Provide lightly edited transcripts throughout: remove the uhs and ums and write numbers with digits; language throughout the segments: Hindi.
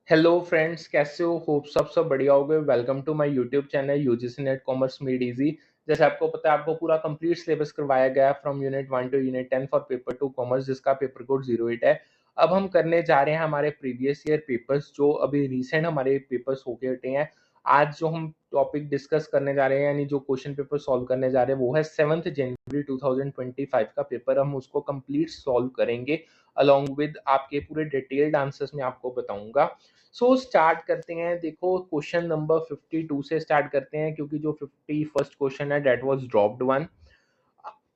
हेलो फ्रेंड्स, कैसे हो? होप सब बढ़िया होगे। Welcome to my YouTube channel UGC NET commerce made easy. जैसे आपको पता है, आपको पूरा कंप्लीट सिलेबस करवाया गया है from unit 1 to unit 10 for paper 2 commerce, जिसका पेपर कोड 08 है। अब हम करने जा रहे हैं हमारे प्रीवियस ईयर पेपर्स, जो अभी रिसेंट हमारे पेपर्स होके हटे हैं। आज जो हम टॉपिक डिस्कस करने जा रहे हैं, यानी जो क्वेश्चन पेपर सॉल्व करने जा रहे हैं, वो है 7 जनवरी 2025 का पेपर। हम उसको कंप्लीट सॉल्व करेंगे अलॉन्ग विद आपके पूरे डिटेल्ड आंसर्स में आपको बताऊंगा। स्टार्ट करते हैं। देखो, क्वेश्चन नंबर 52 से स्टार्ट करते हैं, क्योंकि जो 51st क्वेश्चन है that was dropped one.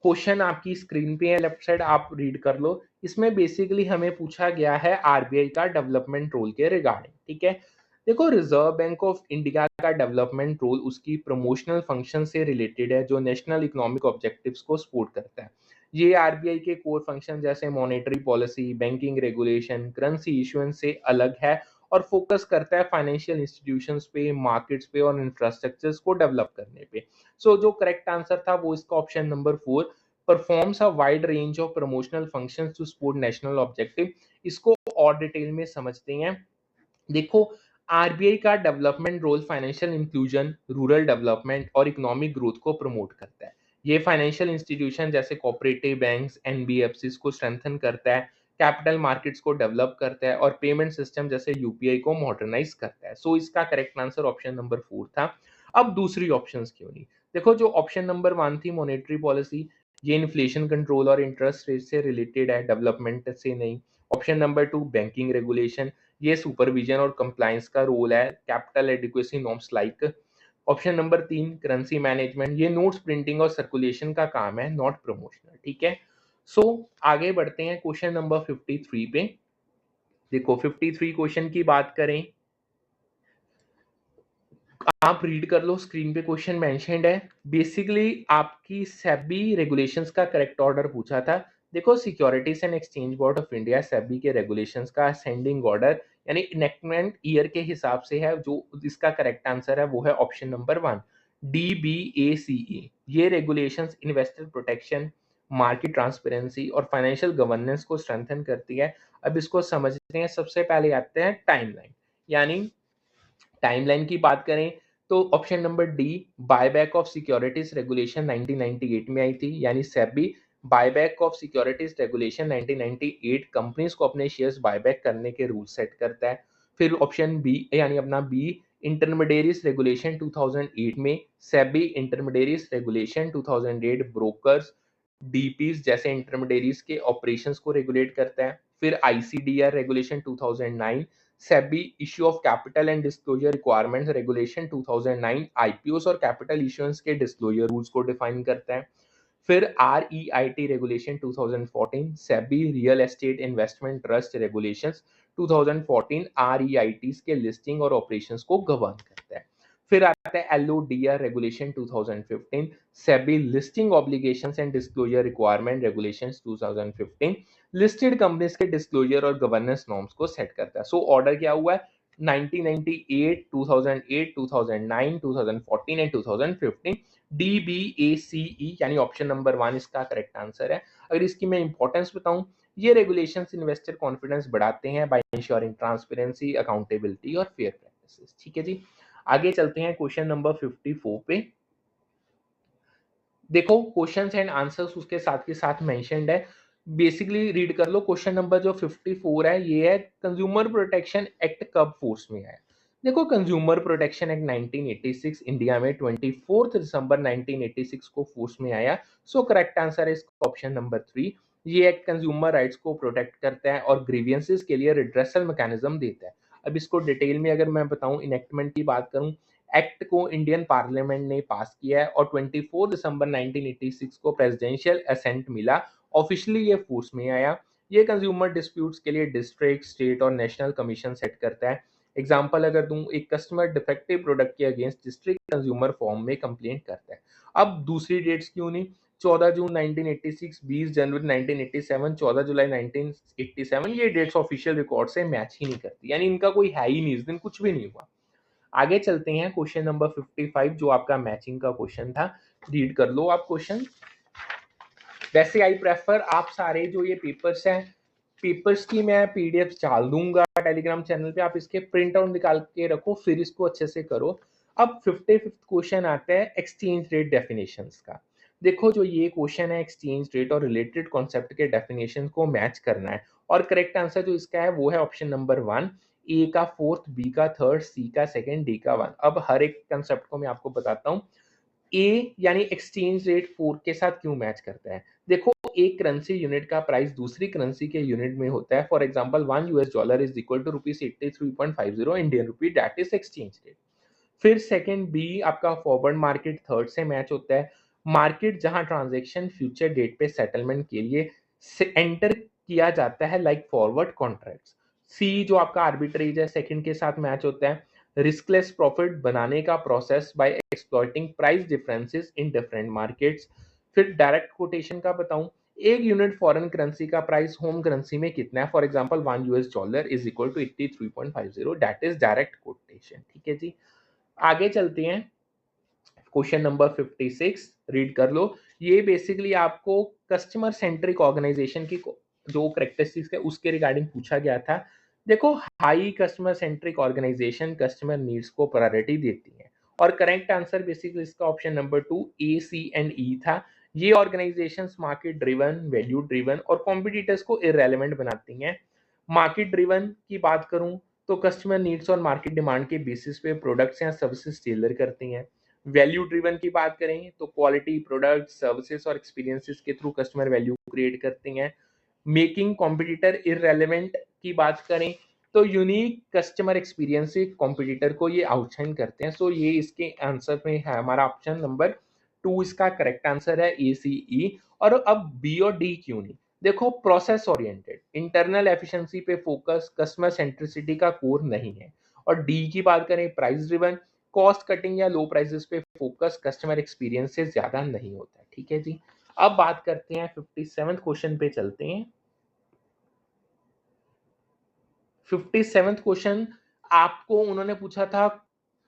Question आपकी स्क्रीन पे है, लेफ्ट साइड आप रीड कर लो। इसमें बेसिकली हमें पूछा गया है आरबीआई का डेवलपमेंट रोल के रिगार्डिंग। ठीक है, देखो, रिजर्व बैंक ऑफ इंडिया का डेवलपमेंट रोल उसकी प्रमोशनल फंक्शन से रिलेटेड है, जो नेशनल इकोनॉमिक ऑब्जेक्टिव्स को सपोर्ट करता है। ये आरबीआई के कोर फंक्शन जैसे monetary policy, banking regulation, currency issuance से अलग है और फोकस करता है फाइनेंशियल इंस्टीट्यूशंस पे, मार्केट्स पे और इंफ्रास्ट्रक्चर्स को डेवलप करने पे। जो करेक्ट आंसर था वो इसका option number 4, performs a wide range of promotional functions to support national objective. इसको और डिटेल में समझते हैं। देखो, आरबीआई का development role financial inclusion, rural development और इकोनॉमिक ग्रोथ को प्रमोट करता है। ये फाइनेंशियल इंस्टीट्यूशन जैसे कोऑपरेटिव बैंक्स, एनबीएफसी को स्ट्रेंथन करता है, कैपिटल मार्केट्स को डेवलप करता है और पेमेंट सिस्टम जैसे यूपीआई को मॉडर्नाइज करता है। इसका करेक्ट आंसर ऑप्शन नंबर 4 था। अब दूसरी ऑप्शंस क्यों नहीं? देखो, जो ऑप्शन नंबर 1 थी मॉनेटरी पॉलिसी, ये इन्फ्लेशन कंट्रोल और इंटरेस्ट रेट से रिलेटेड है, डेवलपमेंट से नहीं। ऑप्शन नंबर 2 बैंकिंग रेगुलेशन, ये सुपरविजन और कंप्लायंस का रोल है, capital adequacy norms like. Option number 3 currency management, ये नोट्स प्रिंटिंग और सर्कुलेशन का काम है, नॉट प्रमोशनल। ठीक है, आगे बढ़ते हैं क्वेश्चन नंबर 53 पे। देखो, 53 क्वेश्चन की बात करें, आप रीड कर लो, स्क्रीन पे क्वेश्चन मेंशन्ड है। बेसिकली आपकी सेबी रेगुलेशंस का करेक्ट ऑर्डर पूछा था। देखो, securities and exchange board of India SEBI के रेगुलेशंस का असेंडिंग ऑर्डर यानी इनेक्टमेंट ईयर के हिसाब से है। जो इसका करेक्ट आंसर है वो है ऑप्शन नंबर 1, DBACE। ये regulations investor protection, market transparency और फाइनेंशियल गवर्नेंस को स्ट्रेंथन करती है। अब इसको समझते हैं। सबसे पहले आते हैं टाइमलाइन। यानी टाइमलाइन की बात करें तो option number D, buyback of securities regulation 1998 में आई थी। यानी SEBI buyback of securities regulation 1998 companies को अपने शेयर्स बायबैक करने के रूल सेट करता है। फिर ऑप्शन बी, यानी अपना बी, इंटरमीडिएरीज रेगुलेशन 2008 में सेबी इंटरमीडिएरीज रेगुलेशन 2008 ब्रोकर्स, डीपीज जैसे इंटरमीडिएरीज के ऑपरेशंस को रेगुलेट करता है। फिर ICDR regulation 2009 SEBI issue of capital and disclosure requirements regulation 2009 IPOs और कैपिटल इश्यूएंस के डिस्क्लोजर रूल्स को डिफाइन करता है। फिर REIT regulation 2014 SEBI real estate investment trust regulations 2014 आरईआईटीज के लिस्टिंग और ऑपरेशंस को गवर्न करता है। फिर आता है LODR regulation 2015 SEBI listing obligations and disclosure requirement regulations 2015 listed companies के डिस्क्लोजर और गवर्नेंस नॉर्म्स को सेट करता है। ऑर्डर क्या हुआ है? 1998, 2008, 2009, 2014 एंड 2015 DBACE, यानी ऑप्शन नंबर 1 इसका करेक्ट आंसर है। अगर इसकी मैं इंपॉर्टेंस बताऊं, ये रेगुलेशंस इन्वेस्टर कॉन्फिडेंस बढ़ाते हैं बाय इंश्योरिंग ट्रांसपेरेंसी, अकाउंटेबिलिटी और फेयर प्रैक्टिसेस। ठीक है जी, आगे चलते हैं क्वेश्चन नंबर 54 पे। देखो, क्वेश्चंस एंड आंसर्स उसके साथ के साथ मेंशन्ड है। बेसिकली रीड कर लो। क्वेश्चन नंबर जो 54 है ये है, कंज्यूमर प्रोटेक्शन एक्ट कब फोर्स में आया? देखो, कंज्यूमर प्रोटेक्शन एक्ट 1986 इंडिया में 24 दिसंबर 1986 को फोर्स में आया। करेक्ट आंसर है इसका ऑप्शन नंबर 3। ये एक्ट कंज्यूमर राइट्स को प्रोटेक्ट करता है और ग्रीवियंसेस के लिए रिड्रेसल मैकेनिज्म देता है। अब इसको डिटेल में अगर मैं बताऊं, इनेक्टमेंट की बात करूं, एक्ट को इंडियन पार्लियामेंट ने पास किया है और 24 दिसंबर 1986 को प्रेसिडेंशियल असेंट मिला। ऑफिशियली ये फोर्स में आया। ये कंज्यूमर डिस्प्यूट्स के लिए डिस्ट्रिक्ट, स्टेट और नेशनल कमीशन सेट करता है। एग्जांपल अगर दूं, एक कस्टमर डिफेक्टिव प्रोडक्ट के अगेंस्ट डिस्ट्रिक्ट कंज्यूमर फॉर्म में कंप्लेंट करता है। अब दूसरी डेट्स क्यों नहीं? 14 जून 1986, 20 जनवरी 1987, 14 जुलाई 1987, ये डेट्स ऑफिशियल रिकॉर्ड से मैच ही नहीं करती, यानी इनका कोई है ही नहीं, इस दिन कुछ भी नहीं हुआ। आगे चलते हैं क्वेश्चन नंबर 55, जो आपका मैचिंग का क्वेश्चन था। रीड कर लो आप क्वेश्चन। वैसे आई प्रेफर आप सारे जो ये पेपर्स हैं, पेपर्स की मैं पीडीएफ डाल दूंगा टेलीग्राम चैनल पे, आप इसके प्रिंट आउट निकाल के रखो, फिर इसको अच्छे से करो। अब 55th क्वेश्चन आता है एक्सचेंज रेट डेफिनेशंस का। देखो जो ये क्वेश्चन है एक्सचेंज रेट और रिलेटेड कॉन्सेप्ट के डेफिनेशन को मैच करना है, और करेक्ट आंसर जो इसका है वो है ऑप्शन नंबर 1, ए का फोर्थ, बी का थर्ड, सी का सेकंड, डी का 1। अब हर एक कंसेप्ट को मैं आपको बताता हूँ। ए यानी एक्सचेंज रेट 4 के साथ क्यों मैच करता है। देखो एक करेंसी यूनिट का प्राइस दूसरी करेंसी के यूनिट में होता है। For example 1 US dollar is equal to ₹83.50 Indian rupee, that is exchange rate. फिर सेकंड बी आपका फॉरवर्ड मार्केट थर्ड से मैच होता है। मार्केट जहां ट्रांजैक्शन फ्यूचर डेट पे सेटलमेंट के लिए एंटर किया जाता है लाइक फॉरवर्ड कॉन्ट्रैक्ट्स। सी जो आपका आर्बिट्रेज है सेकंड के साथ मैच होता है। रिस्कलेस प्रॉफिट बनाने का process by exploiting price differences in different markets. फिर डायरेक्ट कोटेशन का बताऊं, एक यूनिट फॉरेन करेंसी का प्राइस होम करेंसी में कितना है। For example 1 US dollar is equal to 83.50, that is direct quotation. ठीक है जी, आगे चलते हैं। क्वेश्चन नंबर 56 रीड कर लो। ये बेसिकली आपको कस्टमर सेंट्रिक ऑर्गेनाइजेशन की जो करेक्टरिस्टिक्स है उसके रिगार्डिंग पूछा गया था। देखो high customer centric organisation customer needs को प्रायोरिटी देती है, और करेक्ट आंसर बेसिकली इसका option number 2 A C and E था। ये organisations market driven, value driven और कॉम्पिटिटर्स को इररेलेवेंट बनाती हैं। मार्केट ड्रिवन की बात करूं तो कस्टमर नीड्स और मार्केट डिमांड के बेसिस पे प्रोडक्ट्स या सर्विसेज टेलर करती हैं। वैल्यू ड्रिवन की बात करें तो क्वालिटी प्रोडक्ट सर्विसेज और एक्सपीरियंसेस के थ्रू कस्टमर वैल्यू क्रिएट करती हैं। मेकिंग कॉम्पिटिटर इररेलेवेंट की बात करें तो यूनिक कस्टमर एक्सपीरियंस से कॉम्पिटिटर को ये आउटशाइन करते हैं। सो ये इसके आंसर में है हमारा ऑप्शन नंबर 2, इसका करेक्ट आंसर है ए सी ई। और अब बी और डी क्यों नहीं। देखो प्रोसेस ओरिएंटेड, इंटरनल एफिशिएंसी पे फोकस, कस्टमर सेंट्रिसिटी का कोर नहीं है। और डी की बात करें प्राइस ड्रिवन, कॉस्ट कटिंग या लो प्राइसेस पे फोकस, कस्टमर एक्सपीरियंस से ज्यादा नहीं होता। ठीक है जी, अब बात करते हैं 57 क्वेश्चन पे चलते हैं। 57th क्वेश्चन आपको उन्होंने पूछा था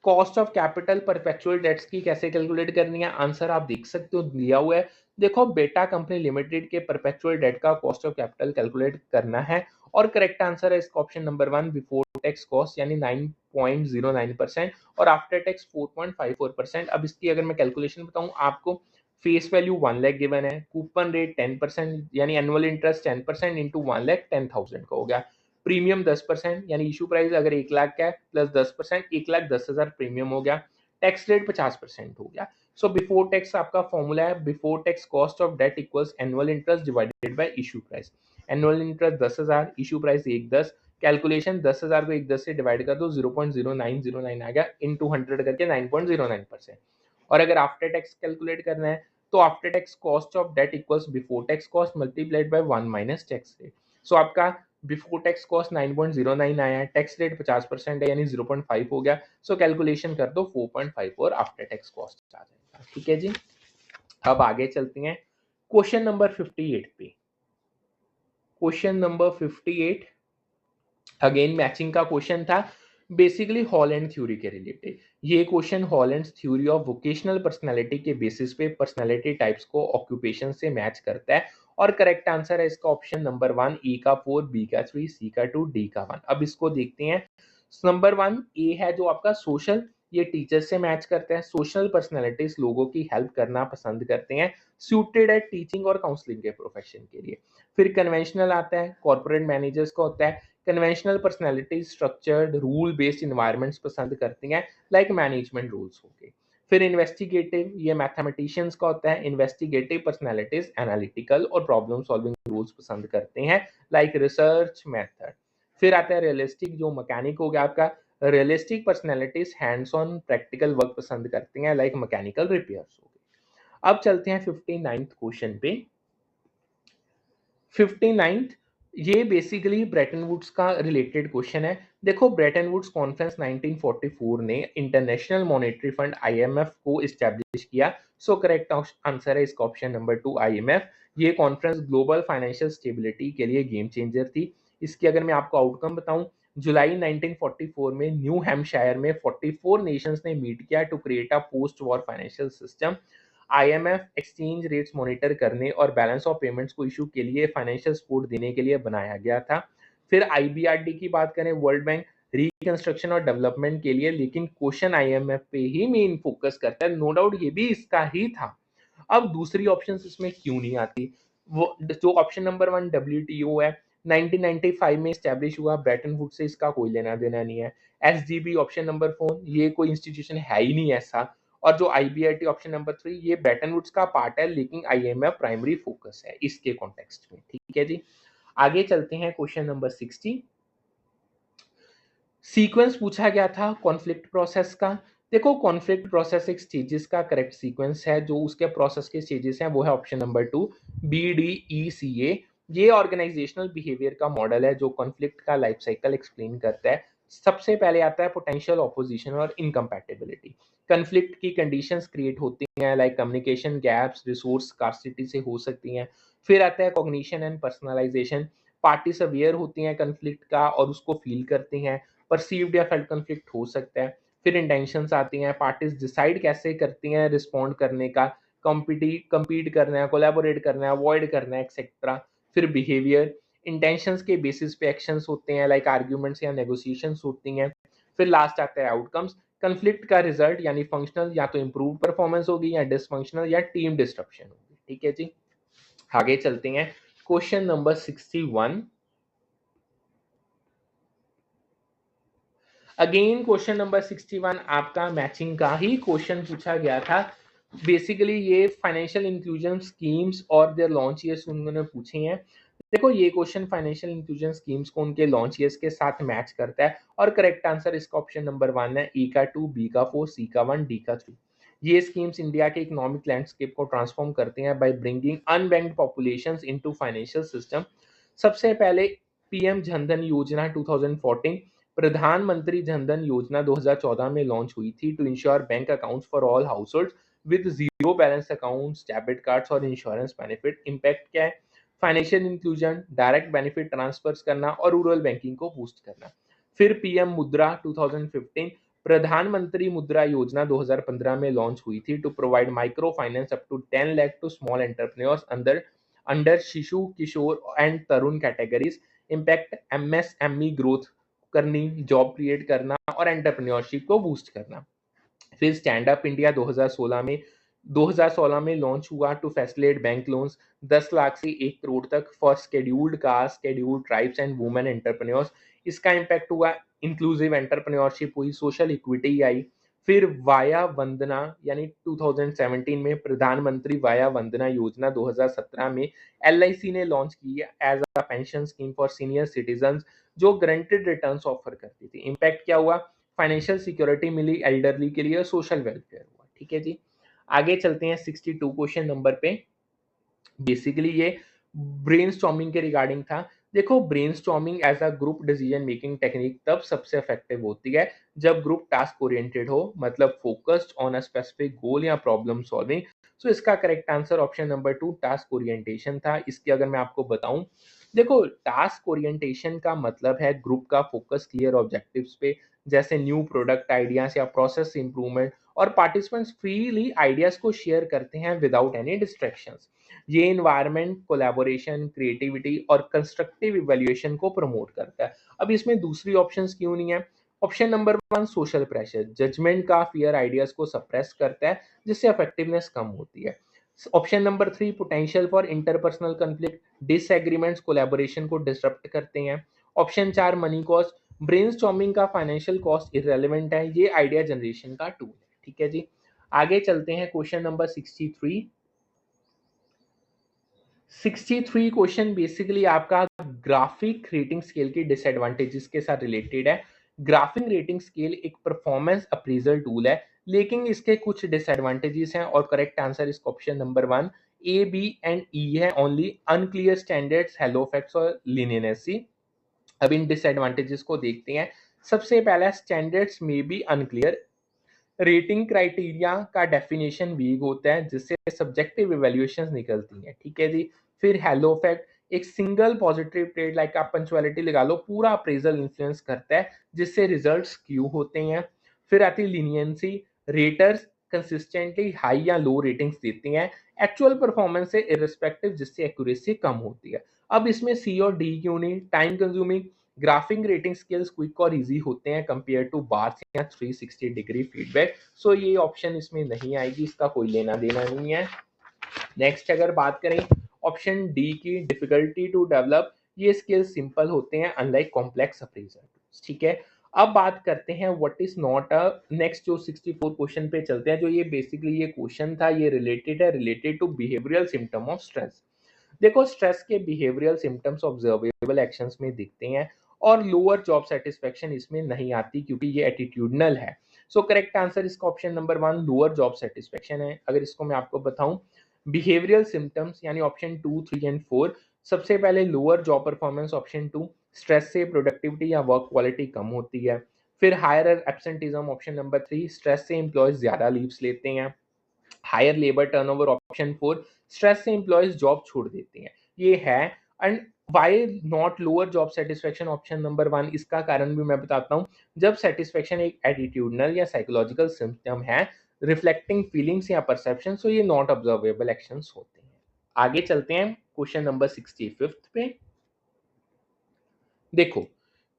cost of capital perpetual debts की कैसे कैलकुलेट करनी है। आंसर आप देख सकते हो दिया हुआ है। देखो बेटा कंपनी लिमिटेड के परपेचुअल डेट का कॉस्ट ऑफ कैपिटल कैलकुलेट करना है, और करेक्ट आंसर है इसका option number 1 before tax cost यानी 9.09% और आफ्टर टैक्स 4.54%। अब इसकी अगर मैं कैलकुलेशन बताऊं आपको, फेस वैल्यू 1 लाख गिवन है, कूपन रेट 10% यानी एनुअल इंटरेस्ट 10% इंटू 1,10,000 का हो गया। प्रीमियम 10% यानी इशू प्राइस अगर 1 लाख का है प्लस 10%, 1,10,000 प्रीमियम हो गया। टैक्स रेट 50% हो गया। सो बिफोर टैक्स आपका फॉर्मूला है before tax cost of debt equals annual interest divided by issue price. Annual interest 10,000, issue price 1,10, calculation 10,000 को 1,10 से डिवाइड कर दो 0.0909 आ गया, इन 200 करके 9.09%। और अगर आफ्टर टैक्स कैलकुलेट करना है तो after tax cost of debt equals before tax cost multiplied by 1 minus tax rate. So आपका बिफोर टैक्स कॉस्ट 9.09 आया है, टैक्स रेट 50% है यानी 0.5 हो गया। सो कैलकुलेशन कर दो 4.54 आफ्टर टैक्स कॉस्ट आ जाएगा। ठीक है जी, अब आगे चलते हैं क्वेश्चन नंबर 58 पे। क्वेश्चन नंबर 58 अगेन मैचिंग का क्वेश्चन था, बेसिकली हॉलैंड थ्योरी के रिलेटेड। ये question Holland theory of vocational personality के बेसिस पे पर्सनालिटी टाइप्स को ऑक्यूपेशन से मैच करता है, और करेक्ट आंसर है इसका ऑप्शन नंबर 1 ए का 4, बी का 3, सी का 2, डी का 1। अब इसको देखते हैं। नंबर 1 ए है जो आपका सोशल, ये टीचर से मैच करता है। सोशल पर्सनालिटीज लोगों की हेल्प करना पसंद करते हैं, सूटेड है टीचिंग और काउंसलिंग के प्रोफेशन के लिए। फिर कन्वेंशनल आता है, कॉर्पोरेट मैनेजर्स का होता है। Conventional personality structured rule based environments पसंद करती हैं लाइक मैनेजमेंट रूल्स हो गए। फिर इन्वेस्टिगेटिव, ये मैथमेटिशियंस का होता है। इन्वेस्टिगेटिव पर्सनैलिटीज एनालिटिकल और प्रॉब्लम सॉल्विंग रूल्स पसंद करते हैं लाइक रिसर्च मेथड। फिर आता है रियलिस्टिक, जो मैकेनिक हो गया आपका। Realistic personalities hands on practical work पसंद करती हैं लाइक मैकेनिकल रिपेयर्स हो गए। अब चलते हैं 59th क्वेश्चन पे। 59th ये बेसिकली ब्रेटन वुड्स का रिलेटेड क्वेश्चन है। देखो ब्रेटन वुड्स कॉन्फ्रेंस 1944 ने इंटरनेशनल मॉनेटरी फंड आईएमएफ को इस्टेब्लिश किया। सो करेक्ट आंसर है इसका ऑप्शन नंबर 2 आईएमएफ। ये कॉन्फ्रेंस ग्लोबल फाइनेंशियल स्टेबिलिटी के लिए गेम चेंजर थी। इसकी अगर मैं आपको आउटकम बताऊं, जुलाई 1944 में न्यू हैम्पशायर में 44 नेशंस ने मीट किया to create a post war financial system. IMF exchange rates monitor करने और बैलेंस ऑफ पेमेंट्स को इशू के लिए फाइनेंशियल सपोर्ट देने के लिए बनाया गया था। फिर IBRD की बात करें, वर्ल्ड बैंक रिकंस्ट्रक्शन और डेवलपमेंट के लिए, लेकिन क्वेश्चन IMF पे ही मेन फोकस करता है, नो डाउट ये भी इसका ही था। अब दूसरी ऑप्शन इसमें क्यों नहीं आती? वो जो ऑप्शन नंबर 1 WTO है, 1995 में स्टैब्लिश हुआ, ब्रेटन वुड्स से इसका कोई लेना देना नहीं है। SGB ऑप्शन नंबर 4, ये कोई इंस्टीट्यूशन है ही नहीं ऐसा। और जो IBRT ऑप्शन नंबर 3, ये ब्रेटन वुड्स का पार्ट है, लेकिन IMF प्राइमरी फोकस है इसके कॉन्टेक्स्ट में। ठीक है जी, आगे चलते हैं क्वेश्चन नंबर 60। सीक्वेंस पूछा गया था कॉन्फ्लिक्ट प्रोसेस का। देखो, कॉन्फ्लिक्ट प्रोसेस एक स्टेजेस का करेक्ट सीक्वेंस है, जो उसके प्रोसेस के स्टेजेस हैं वो है ऑप्शन नंबर 2, BDECA। ये ऑर्गेनाइजेशनल बिहेवियर का मॉडल है जो कॉन्फ्लिक्ट का लाइफ साइकिल एक्सप्लेन करता है। सबसे पहले आता है पोटेंशियल ऑपोजिशन और इनकम्पैटिबिलिटी। कॉन्फ्लिक्ट की कंडीशंस क्रिएट होती हैं, like communication gaps, resource scarcity से हो सकती हैं। फिर आता है cognition and personalisation. Parties aware होती हैं कॉन्फ्लिक्ट का और उसको फील करती हैं। परसीव्ड या फेल्ट कॉन्फ्लिक्ट हो सकता है। फिर इंटेंशंस आती हैं, पार्टीज डिसाइड कैसे करती हैं रिस्पॉन्ड करने का, compete करना है, कोलैबोरेट करना है, अवॉइड करना है, एक्सेट्रा। फिर बिहेवियर, इंटेंशंस के बेसिस पे एक्शंस होते हैं, लाइक आर्ग्यूमेंट्स या नेगोशिएशंस होती हैं। फिर लास्ट आता है आउटकम्स। कन्फ्लिक्ट का रिजल्ट यानी फंक्शनल या तो इंप्रूव परफॉर्मेंस होगी या डिसफंक्शनल या टीम डिस्ट्रप्शन होगी। ठीक है जी, आगे चलते हैं question number 61। Again question number 61 आपका मैचिंग का ही क्वेश्चन पूछा गया था। बेसिकली ये फाइनेंशियल इंक्लूजन स्कीम्स और देयर लॉन्च ईयर्स उन्होंने पूछे हैं। देखो, ये क्वेश्चन फाइनेंशियल इंक्लूजन स्कीम्स को उनके लॉन्च ईयर्स के साथ मैच करता है और करेक्ट आंसर इसका ऑप्शन नंबर 1 है, E का 2, B का 4, C का 1, D का 3। ये स्कीम्स इंडिया के इकोनॉमिक लैंडस्केप को ट्रांसफॉर्म करते हैं by bringing unbanked populations into financial system. सबसे पहले पीएम जनधन योजना 2014, प्रधानमंत्री जनधन योजना 2014 में लॉन्च हुई थी to ensure bank accounts for all households with zero balance accounts, debit cards और इंश्योरेंस बेनिफिट। इम्पैक्ट क्या है? Financial inclusion, direct benefit transfers करना और रूरल बैंकिंग को बूस्ट करना। फिर पीएम मुद्रा 2015, प्रधानमंत्री मुद्रा योजना 2015 में लॉन्च हुई थी to provide micro finance up to 10 lakh to small entrepreneurs under under Shishu, Kishore and Tarun categories. Impact MSME growth करनी, जॉब क्रिएट करना और एंटरप्रेन्योरशिप को बूस्ट करना। फिर स्टैंड अप इंडिया 2016 में लॉन्च हुआ to facilitate bank loans 10 lakh से 1 करोड़ तक for scheduled caste, scheduled tribes and women entrepreneurs. इसका इम्पैक्ट हुआ, इंक्लूसिव एंटरप्रेन्योरशिप हुई, सोशल इक्विटी आई। फिर वाया वंदना यानी 2017 में प्रधानमंत्री वाया वंदना योजना 2017 में LIC ने लॉन्च की as a pension scheme for senior citizen, जो गारंटेड रिटर्न्स ऑफर करती थी। इम्पैक्ट क्या हुआ? फाइनेंशियल सिक्योरिटी मिली एल्डरली के लिए, सोशल वेलफेयर हुआ। ठीक है जी, आगे चलते हैं 62 क्वेश्चन नंबर पे। बेसिकली ये ब्रेनस्टॉर्मिंग के रिगार्डिंग था। देखो, brainstorming as a group decision making technique तब सबसे इफेक्टिव होती है जब ग्रुप टास्क ओरिएंटेड हो, मतलब focused on a specific goal या प्रॉब्लम सॉल्विंग। सो इसका correct answer option number 2 task orientation था। इसकी अगर मैं आपको बताऊं, देखो, टास्क ओरिएंटेशन का मतलब है ग्रुप का फोकस क्लियर ऑब्जेक्टिव्स पे, जैसे न्यू प्रोडक्ट आइडियाज या प्रोसेस इंप्रूवमेंट, और पार्टिसिपेंट्स फ्रीली आइडियाज को शेयर करते हैं विदाउट एनी डिस्ट्रैक्शंस। ये इन्वायरमेंट कोलैबोरेशन, क्रिएटिविटी और कंस्ट्रक्टिव इवैल्यूएशन को प्रमोट करता है। अब इसमें दूसरी ऑप्शंस क्यों नहीं है? Option number 1 social pressure, judgement का फियर आइडियाज को सप्रेस करता है जिससे इफेक्टिवनेस कम होती है। Option number 3 potential for interpersonal conflict, disagreements collaboration को डिसरप्ट करते हैं। ऑप्शन 4 मनी कॉस्ट, ब्रेनस्टॉर्मिंग का फाइनेंशियल कॉस्ट इररेलेवेंट है, ये आइडिया जनरेशन का टूल है। ठीक है जी, आगे चलते हैं क्वेश्चन नंबर 63। 63 क्वेश्चन बेसिकली आपका ग्राफिक रेटिंग स्केल के डिसएडवांटेजेस के साथ रिलेटेड है। ग्राफिक रेटिंग स्केल एक परफॉर्मेंस अप्रेजल टूल है, लेकिन इसके कुछ डिसएडवांटेजेस हैं और करेक्ट आंसर इसका option number 1 A, B and E है, only unclear standards, hello facts और लिनियरसी। अब इन डिसएडवांटेजेस को देखते हैं। सबसे पहला, स्टैंडर्ड्स में बी अनक्लियर, रेटिंग क्राइटेरिया का डेफिनेशन वीक होता है जिससे सब्जेक्टिव इवैल्यूएशंस निकलती हैं। ठीक है जी, फिर हेलो फैक्ट, एक सिंगल पॉजिटिव ट्रेड लाइक आप पंचुअलिटी लगा लो, पूरा अप्रेजल इन्फ्लुएंस करता है जिससे रिजल्ट्स क्यू होते हैं। फिर आती है लीनियंसी, रेटर्स कंसिस्टेंटली हाई या लो रेटिंग्स देते हैं एक्चुअल परफॉर्मेंस से इररिस्पेक्टिव, जिससे एक्यूरेसी कम होती है। अब इसमें सी और डी क्यों नहीं? Time consuming, graphic rating skills quick और इजी होते हैं कंपेयर टू बार्स या 360 डिग्री फीडबैक, सो ये ऑप्शन इसमें नहीं आएगी, इसका कोई लेना देना नहीं है। नेक्स्ट अगर बात करें ऑप्शन डी की, डिफिकल्टी टू डेवलप, ये स्किल्स सिंपल होते हैं अनलाइक कॉम्प्लेक्स अप्रेजल, ठीक है। अब बात करते हैं what is not a, next जो 64 क्वेश्चन पे चलते हैं, जो ये बेसिकली ये क्वेश्चन था ये related to behavioural symptom of stress. देखो स्ट्रेस के बिहेवियरल सिम्टम्स ऑब्जर्वेबल एक्शंस में दिखते हैं और लोअर जॉब सेटिस्फेक्शन इसमें नहीं आती क्योंकि ये एटीट्यूडनल है। सो करेक्ट आंसर इसका option number 1 lower job satisfaction है। अगर इसको मैं आपको बताऊं बिहेवियरल सिम्टम्स यानी ऑप्शन 2, 3 एंड 4, सबसे पहले lower job performance option 2, stress से प्रोडक्टिविटी या वर्क क्वालिटी कम होती है। फिर higher absenteeism option number 3, stress से एम्प्लॉयज ज्यादा लीव्स लेते हैं। Higher labour turnover option 4, stress से एम्प्लॉयज जॉब छोड़ देते हैं, ये है। And why not lower job satisfaction option number 1, इसका कारण भी मैं बताता हूँ। जब सेटिस्फेक्शन एक एटीट्यूडनल या साइकोलॉजिकल सिम्टम है रिफ्लेक्टिंग फीलिंग्स या परसेप्शन, सो ये नॉट ऑब्जर्वेबल एक्शंस होते हैं। आगे चलते हैं क्वेश्चन नंबर 65 पे। देखो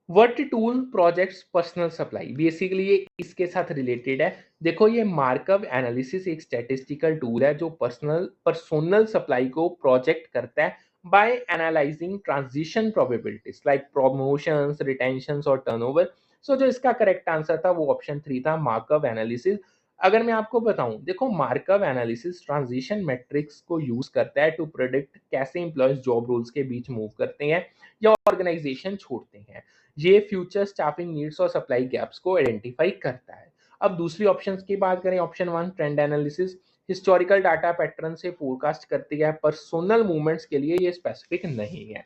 वर्ट tool projects personal supply, basically ये इसके साथ रिलेटेड है। देखो ये मार्कअप एनालिसिस एक स्टैटिस्टिकल टूल है जो पर्सोनल सप्लाई को प्रोजेक्ट करता है by analysing transition probabilities like promotions, retentions और टर्नओवर। सो जो इसका करेक्ट आंसर था वो ऑप्शन 3 था, मार्कअप एनालिसिस। अगर मैं आपको बताऊं, देखो मार्कअप एनालिसिस ट्रांजिशन मैट्रिक्स को यूज करता है टू प्रेडिक्ट कैसे एम्प्लॉयज जॉब रोल्स के बीच मूव करते हैं या ऑर्गेनाइजेशन छोड़ते हैं। ये फ्यूचर स्टाफिंग नीड्स और सप्लाई गैप्स को आइडेंटिफाई करता है। अब दूसरी ऑप्शंस की बात करें, option 1 trend analysis, historical data pattern से फोरकास्ट करती है, पर्सनल मूवमेंट्स के लिए ये स्पेसिफिक नहीं है।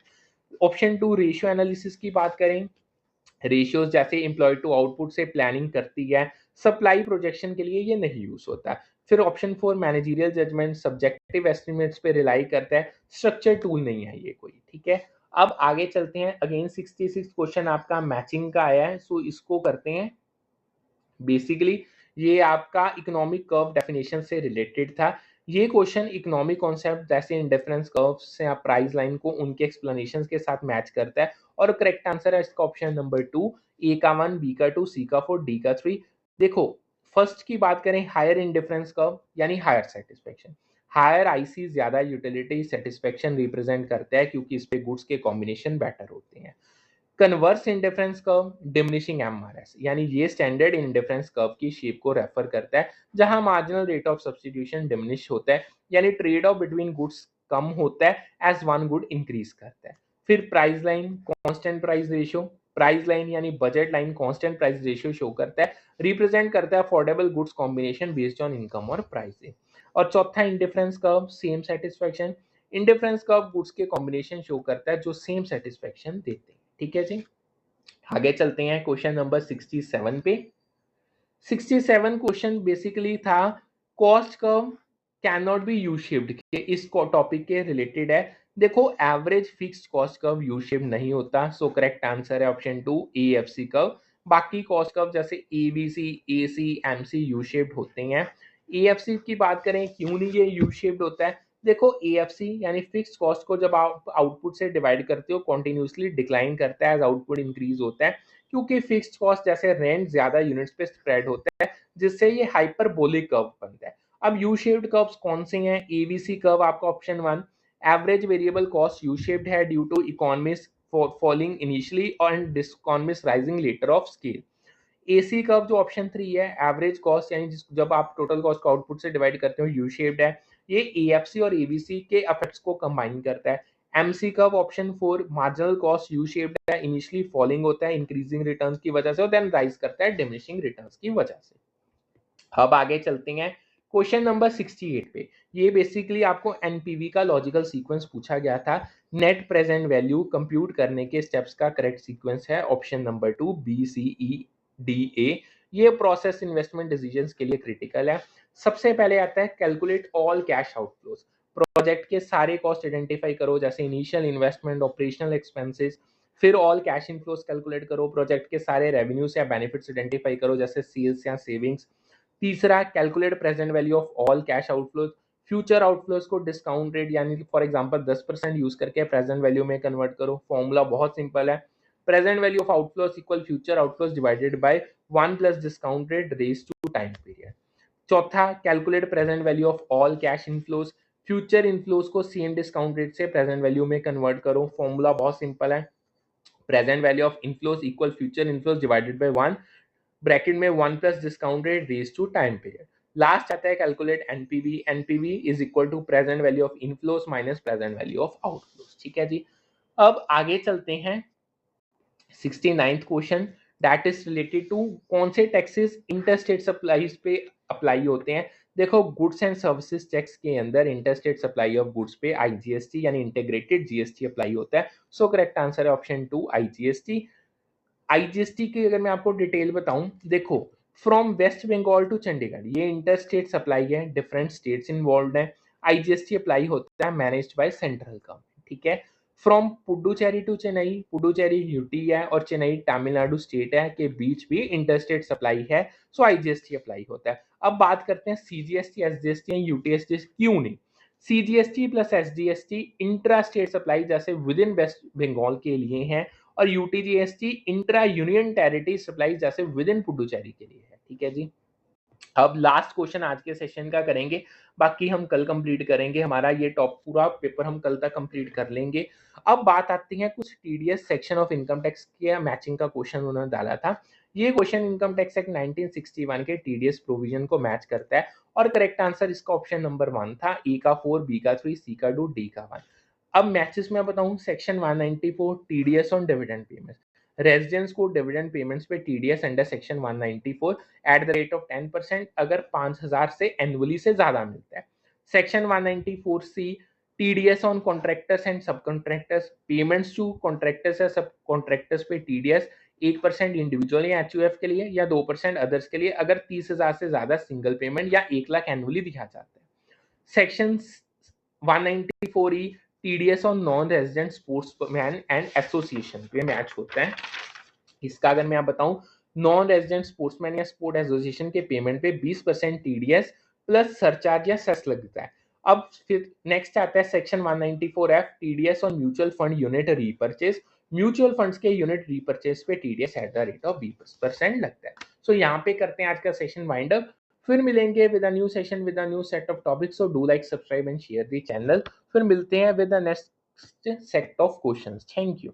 ऑप्शन 2 रेशियो एनालिसिस की बात करें, रेशियोज जैसे एम्प्लॉय टू आउटपुट से प्लानिंग करती है, सप्लाई प्रोजेक्शन के लिए ये नहीं यूज होता। फिर option 4 managerial judgement subjective estimates पे रिलाई करता है, स्ट्रक्चर टूल नहीं है ये कोई, ठीक है। अब आगे चलते हैं, अगेन 66 क्वेश्चन आपका मैचिंग का आया है, सो इसको करते हैं। बेसिकली ये आपका इकोनॉमिक कर्व डेफिनेशन से रिलेटेड था। ये क्वेश्चन इकोनॉमिक कॉन्सेप्ट जैसे इंडिफरेंस कर्व से आप प्राइस लाइन को उनके एक्सप्लेनेशन के साथ मैच करता है और करेक्ट आंसर है इसका ऑप्शन नंबर 2, ए का 1, बी का 2, सी का 4, डी का 3। देखो फर्स्ट की बात करें हायर इंडिफरेंस कर्व यानी हायर सेटिस्फेक्शन, हायर आईसी ज्यादा यूटिलिटी सेटिस्फेक्शन रिप्रेजेंट करता है क्योंकि इस पे गुड्स के कॉम्बिनेशन बेटर होते हैं। Convex indifference curve diminishing MRS, यानी ये स्टैंडर्ड इंडिफरेंस कर्व की शेप को रेफर करता है जहां marginal rate of substitution diminish होता है, यानी ट्रेड ऑफ बिटवीन गुड्स कम होता है एज वन गुड इंक्रीज करता है। फिर price line constant price ratio, price line यानी budget line constant price ratio show करता है, रिप्रेजेंट करता है affordable goods combination based on income और प्राइसिंग। और चौथा indifference curve same satisfaction, indifference curve goods के कॉम्बिनेशन शो करता है जो सेम सेटिस्फेक्शन देते हैं, ठीक है जी। आगे चलते हैं क्वेश्चन नंबर 67 पे। 67 क्वेश्चन बेसिकली था cost curve can not be U shaped के इस टॉपिक के रिलेटेड है। देखो average fixed cost curve U shape नहीं होता, सो करेक्ट आंसर है ऑप्शन 2 एएफसी कर्व। बाकी कॉस्ट कर्व जैसे ABC, AC, MC U shaped होते हैं। एएफसी की बात करें क्यों नहीं ये यू शेप्ड होता है, देखो एएफसी यानी फिक्स्ड कॉस्ट को जब आप आउटपुट से डिवाइड करते हो कॉन्टिन्यूसली डिक्लाइन करता है एज आउटपुट इंक्रीज होता है, क्योंकि फिक्स्ड कॉस्ट जैसे रेंट ज्यादा यूनिट्स पे स्प्रेड होता है जिससे ये हाइपरबोलिक कर्व बनता है। अब यू शेप्ड कर्व्स कौन से हैं, एबीसी कर्व आपका option 1, average variable cost U shaped है due to economies falling initially और economies rising later of scale. AC curve जो ऑप्शन 3 है, एवरेज कॉस्ट यानी जब आप टोटल कॉस्ट को आउटपुट से डिवाइड करते हो यू शेप्ड है, ये एएफसी और एबीसी के इफेक्ट्स को कंबाइन करता है। MC curve option 4 marginal cost U shaped है, इनिशियली फॉलिंग होता है इंक्रीजिंग रिटर्न्स की वजह से और देन राइज करता है डिमिनिशिंग रिटर्न्स की वजह से। अब आगे चलते हैं क्वेश्चन नंबर 68 पे। ये बेसिकली आपको एनपीवी का लॉजिकल सीक्वेंस पूछा गया था। नेट प्रेजेंट वैल्यू कंप्यूट करने के स्टेप्स का करेक्ट सीक्वेंस है option number 2 B C E D A. ये प्रोसेस इन्वेस्टमेंट डिसीजंस के लिए क्रिटिकल है। सबसे पहले आता है calculate all cash outflows, project के सारे कॉस्ट आइडेंटिफाई करो जैसे इनिशियल इन्वेस्टमेंट, ऑपरेशनल एक्सपेंसेस। फिर ऑल कैश इनफ्लोज कैलकुलेट करो, प्रोजेक्ट के सारे रेवेन्यूज या बेनिफिट्स आइडेंटिफाई करो जैसे सेल्स या सेविंग्स। तीसरा calculate present value of all cash outflows, future outflows को डिस्काउंट रेट यानी फॉर एग्जांपल 10% यूज करके प्रेजेंट वैल्यू में कन्वर्ट करो। फॉर्मूला बहुत सिंपल है, present value of outflows equal future outflows divided by 1 plus discount rate raise to time period. चौथा, calculate present value of all cash inflows, future inflows को सेम डिस्काउंट रेट से प्रेजेंट वैल्यू में कन्वर्ट करो। फॉर्मूला बहुत सिंपल है, present value of inflows equal future inflows divided by 1 bracket में 1 plus discount rate raise to time period. Last आता है calculate NPV, NPV is equal to present value of inflows minus present value of outflows. ठीक है जी। अब आगे चलते हैं 69th question, that is related to कौन से टैक्सेस इंटरस्टेट सप्लाईज पे अप्लाई होते हैं। देखो, गुड्स एंड सर्विसेज टैक्स के अंदर इंटरस्टेट सप्लाई ऑफ गुड्स पे आईजीएसटी यानी इंटीग्रेटेड जीएसटी अप्लाई होता है। सो करेक्ट आंसर है ऑप्शन 2 आईजीएसटी। आईजीएसटी की अगर मैं आपको डिटेल बताऊं, देखो फ्रॉम वेस्ट बंगाल टू चंडीगढ़ ये इंटर स्टेट सप्लाई है, डिफरेंट स्टेट्स इन्वॉल्व है। आईजीएसटी अप्लाई होता है मैनेज्ड बाय सेंट्रल गवर्नमेंट। ठीक है। From Puducherry to Chennai, Puducherry UT है और चेन्नई तमिलनाडु स्टेट है के बीच भी इंटर स्टेट सप्लाई है, सो आईजीएसटी अप्लाई होता है। अब बात करते हैं सीजीएसटी, एसजीएसटी या यूटीएसटी क्यों नहीं। CGST plus SGST intra state supply जैसे विद इन वेस्ट बंगाल के लिए है, और UTGST intra union territory supply जैसे विद इन पुडुचेरी के लिए है। ठीक है जी। अब लास्ट क्वेश्चन आज के सेशन का करेंगे, बाकी हम कल कंप्लीट करेंगे। हमारा ये टॉप पूरा पेपर हम कल तक कंप्लीट कर लेंगे। अब बात आती है कुछ TDS section of income tax के मैचिंग का क्वेश्चन उन्होंने डाला था। ये क्वेश्चन इनकम टैक्स एक्ट 1961 के टीडीएस प्रोविजन को मैच करता है, और करेक्ट आंसर इसका ऑप्शन नंबर 1 था। ए का 4, बी का 3, सी का 2, डी का 1। अब मैचेस में बताऊं, section 194 TDS on dividend payments, residents को डिविडेंड पेमेंट्स पे TDS under section 194 at the rate of 10% अगर 5000 से एनुअली से ज्यादा मिलता है। Section 194 C, TDS on contractors and sub contractors, payments to contractors या सब कॉन्ट्रैक्टर्स पे टीडीएस 1% इंडिविजुअल या एचयूएफ के लिए या 2% अदर्स के लिए अगर 30,000 से ज्यादा सिंगल पेमेंट या 1 लाख एनुअली दिया जाता है। Section 194 E, TDS on non resident sportsman and association पे मैच होता है। इसका अगर मैं आप बताऊं, नॉन रेजिडेंट स्पोर्ट्समैन या स्पोर्ट एसोसिएशन के पेमेंट पे 20% टीडीएस प्लस सरचार्ज या सेस लगता है। अब फिर नेक्स्ट आता है section 194 F, TDS on mutual fund unit repurchase, mutual funds के यूनिट रीपरचेज पे TDS eight the rate of 20% लगता है। सो यहाँ पे करते हैं आज का सेशन वाइंड अप, फिर मिलेंगे with a new session with a new set of topics. So do like subscribe and share the channel. फिर मिलते हैं with the next set of questions. Thank you.